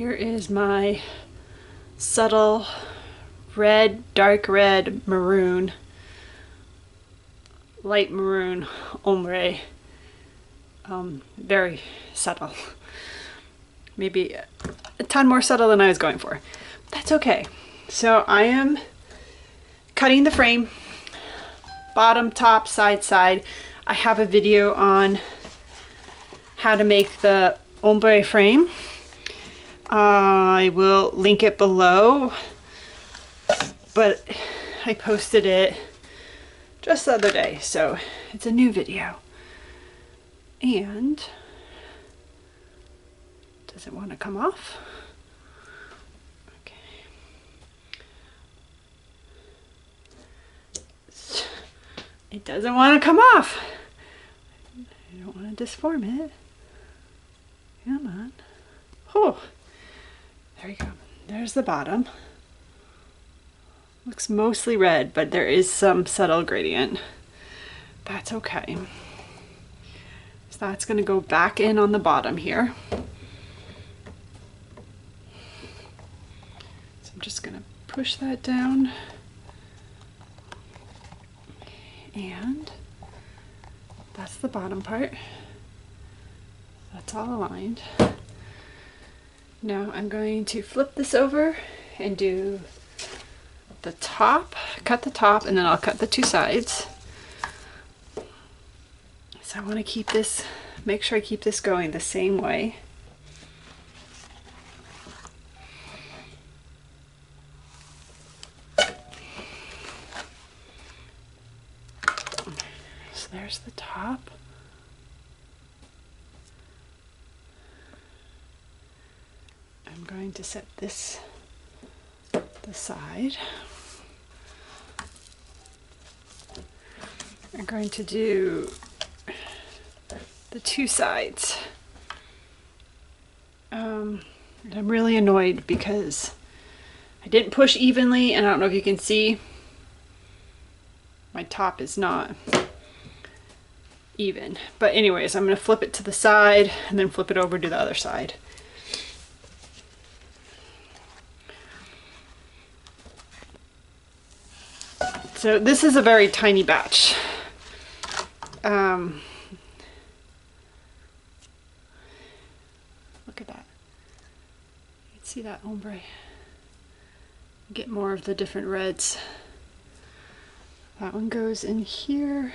Here is my subtle red, dark red, maroon, light maroon ombre. Very subtle. Maybe a ton more subtle than I was going for. That's okay. So I am cutting the frame, bottom, top, side, side. I have a video on how to make the ombre frame. I will link it below, but I posted it just the other day, so it's a new video. And does it want to come off? Okay. It doesn't want to come off. I don't want to disform it. Come on. Oh, there you go. There's the bottom. Looks mostly red, but there is some subtle gradient. That's okay. So that's going to go back in on the bottom here. So I'm just going to push that down. And that's the bottom part. That's all aligned. Now I'm going to flip this over and do the top, cut the top, and then I'll cut the two sides. So I want to keep this, make sure I keep this going the same way. So there's the top. I'm going to set this the side. I'm going to do the two sides. And I'm really annoyed because I didn't push evenly, and I don't know if you can see, my top is not even. But anyways, I'm going to flip it to the side and then flip it over to the other side. So this is a very tiny batch. Look at that. You can see that ombre. Get more of the different reds. That one goes in here.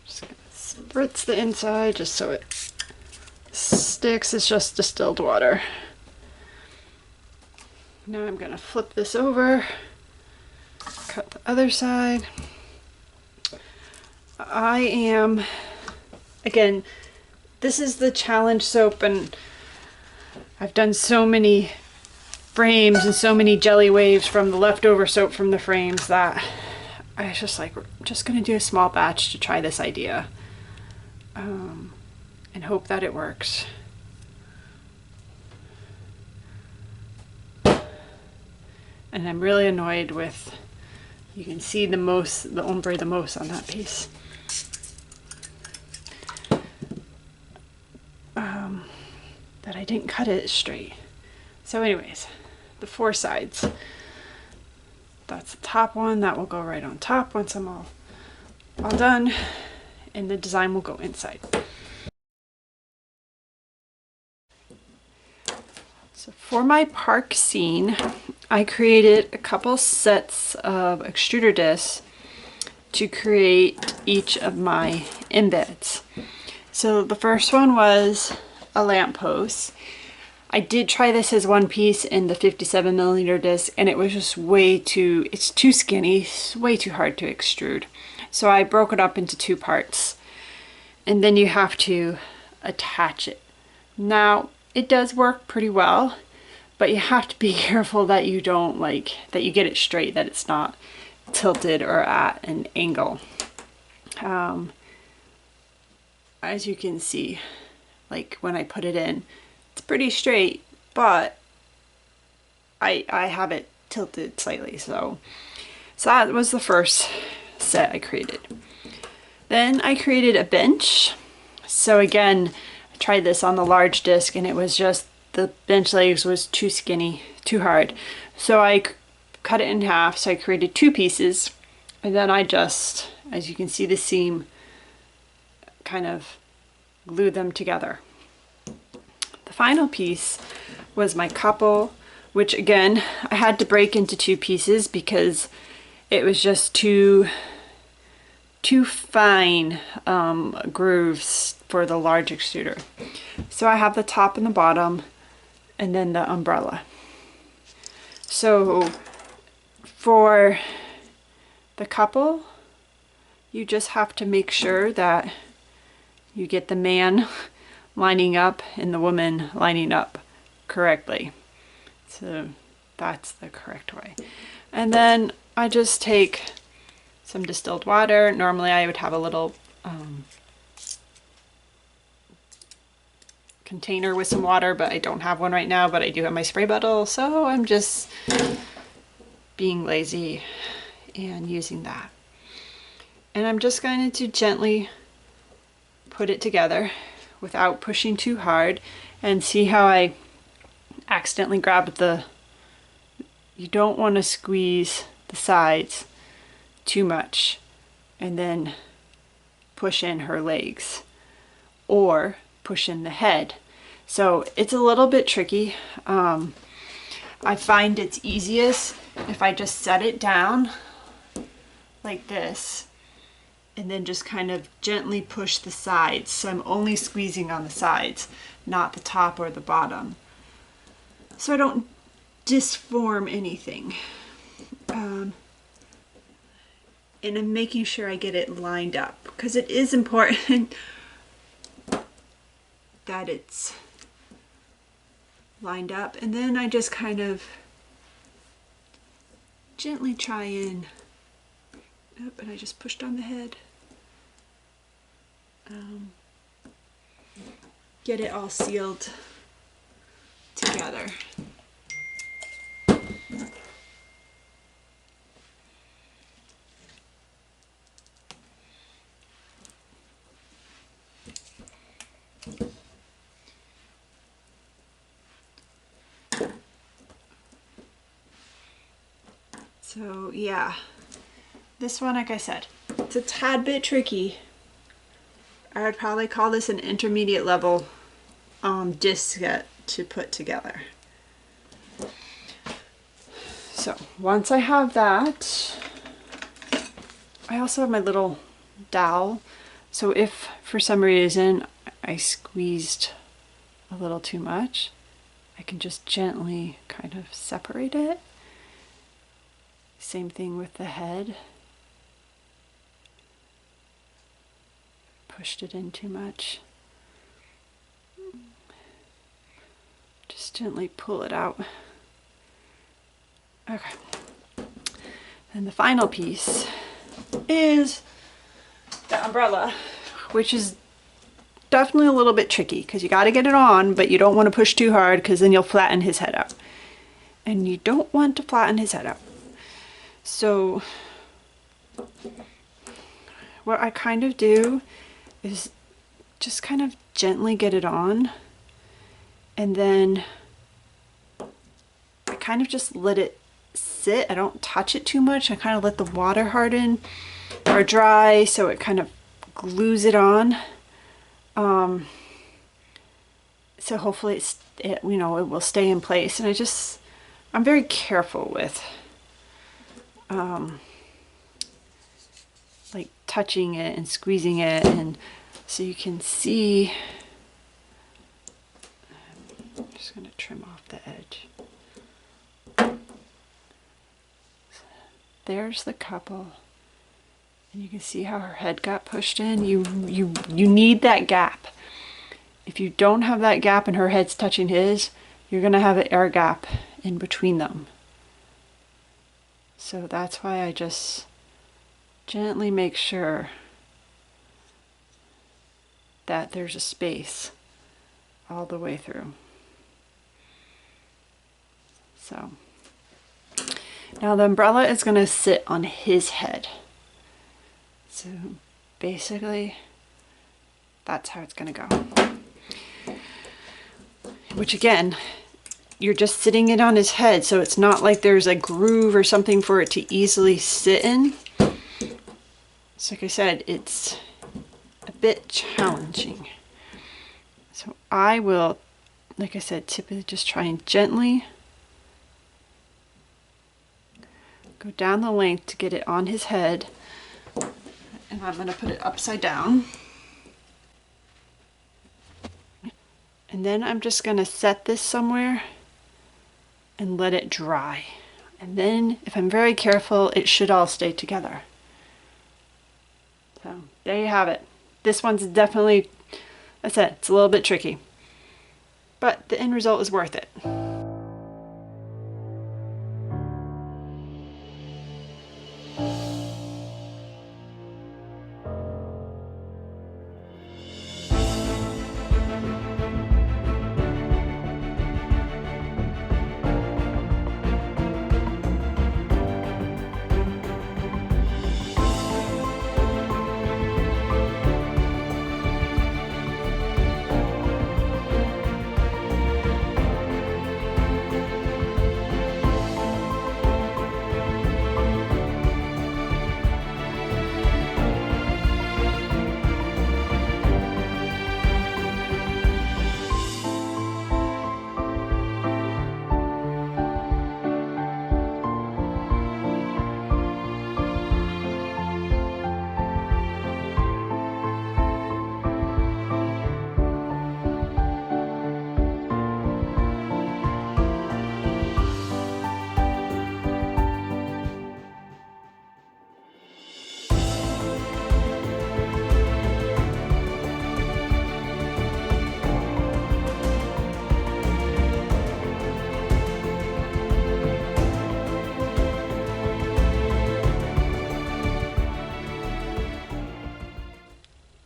Just gonna spritz the inside just so it sticks. It's just distilled water. Now I'm gonna flip this over. Cut the other side. I am, again, this is the challenge soap, and I've done so many frames and so many jelly waves from the leftover soap from the frames that I was just like, we're just gonna do a small batch to try this idea and hope that it works. And I'm really annoyed with, you can see the ombre the most on that piece. That I didn't cut it straight. So anyways, the four sides. That's the top one, that will go right on top once I'm all done, and the design will go inside. So for my park scene, I created a couple sets of extruder discs to create each of my embeds. So the first one was a lamppost. I did try this as one piece in the 57mm disc, and it was just it's too skinny, it's way too hard to extrude. So I broke it up into two parts, and then you have to attach it. Now, it does work pretty well, but you have to be careful that you don't that you get it straight, that it's not tilted or at an angle. As you can see, when I put it in, it's pretty straight, but I have it tilted slightly. So that was the first set I created. Then I created a bench. So again, I tried this on the large disc, and it was just the bench legs was too skinny, too hard. So I cut it in half. So I created 2 pieces, and then I just, as you can see the seam, kind of glued them together. The final piece was my couple, which again, I had to break into 2 pieces because it was just too fine grooves for the large extruder. So I have the top and the bottom, and then the umbrella. So for the couple, you just have to make sure that you get the man lining up and the woman lining up correctly. So that's the correct way. And then I just take some distilled water. Normally I would have a little container with some water, but I don't have one right now, but I do have my spray bottle, so I'm just being lazy and using that. And I'm just going to gently put it together without pushing too hard, and see how I accidentally grabbed the, you don't want to squeeze the sides too much and then push in her legs or push in the head. So it's a little bit tricky. I find it's easiest if I just set it down like this and then just kind of gently push the sides. So I'm only squeezing on the sides, not the top or the bottom, so I don't disform anything. And I'm making sure I get it lined up, because it is important that it's lined up. And then I just kind of gently try and, oh, and I just pushed on the head. Get it all sealed together. So yeah, this one, like I said, it's a tad bit tricky. I would probably call this an intermediate level disc set to put together. So once I have that, I also have my little dowel. So if for some reason I squeezed a little too much, I can just gently kind of separate it. Same thing with the head. Pushed it in too much. Just gently pull it out. Okay. And the final piece is the umbrella, which is definitely a little bit tricky because you got to get it on, but you don't want to push too hard because then you'll flatten his head out. And you don't want to flatten his head out. So what I kind of do is just kind of gently get it on, and then I kind of just let it sit. I don't touch it too much. I kind of let the water harden or dry so it kind of glues it on. So hopefully it will stay in place. And I'm very careful with like touching it and squeezing it, and so you can see. I'm just going to trim off the edge. There's the couple, and you can see how her head got pushed in. You need that gap. If you don't have that gap and her head's touching his, you're going to have an air gap in between them. So that's why I just gently make sure that there's a space all the way through. So now the umbrella is going to sit on his head. So basically that's how it's going to go. which again, you're just sitting it on his head, so it's not like there's a groove or something for it to easily sit in. So like I said, it's a bit challenging. So I will, like I said, typically just try and gently go down the length to get it on his head. And I'm going to put it upside down. And then I'm just going to set this somewhere and let it dry. And then if I'm very careful, it should all stay together. So there you have it. This one's definitely, that's it, it's a little bit tricky. But the end result is worth it.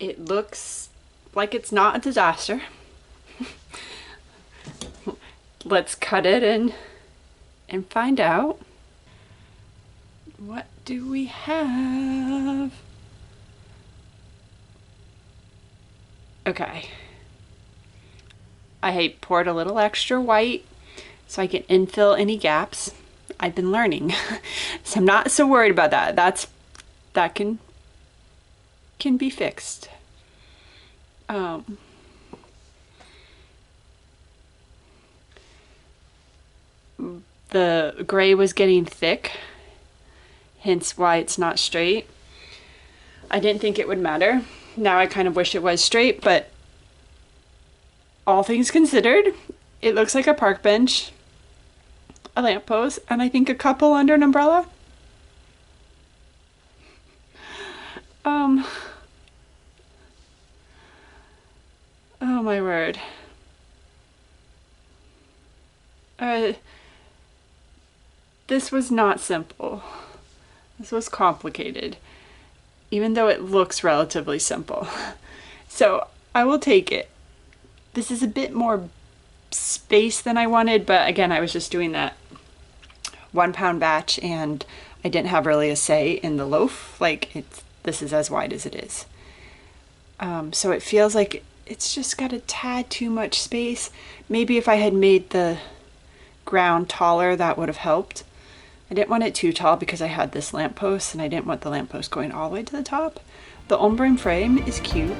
It looks like it's not a disaster. Let's cut it and find out. What do we have? Okay. I poured a little extra white so I can infill any gaps. I've been learning, so I'm not so worried about that. That can be fixed. The gray was getting thick, hence why it's not straight. I didn't think it would matter. Now I kind of wish it was straight, but all things considered, it looks like a park bench, a lamppost, and I think a couple under an umbrella. Oh my word. This was not simple. This was complicated, even though it looks relatively simple. So I will take it. This is a bit more space than I wanted, but again, I was just doing that 1 pound batch and I didn't have really a say in the loaf. Like this is as wide as it is. So it feels like it's just got a tad too much space. Maybe if I had made the ground taller, that would have helped. I didn't want it too tall because I had this lamppost and I didn't want the lamppost going all the way to the top. The Ombre frame is cute.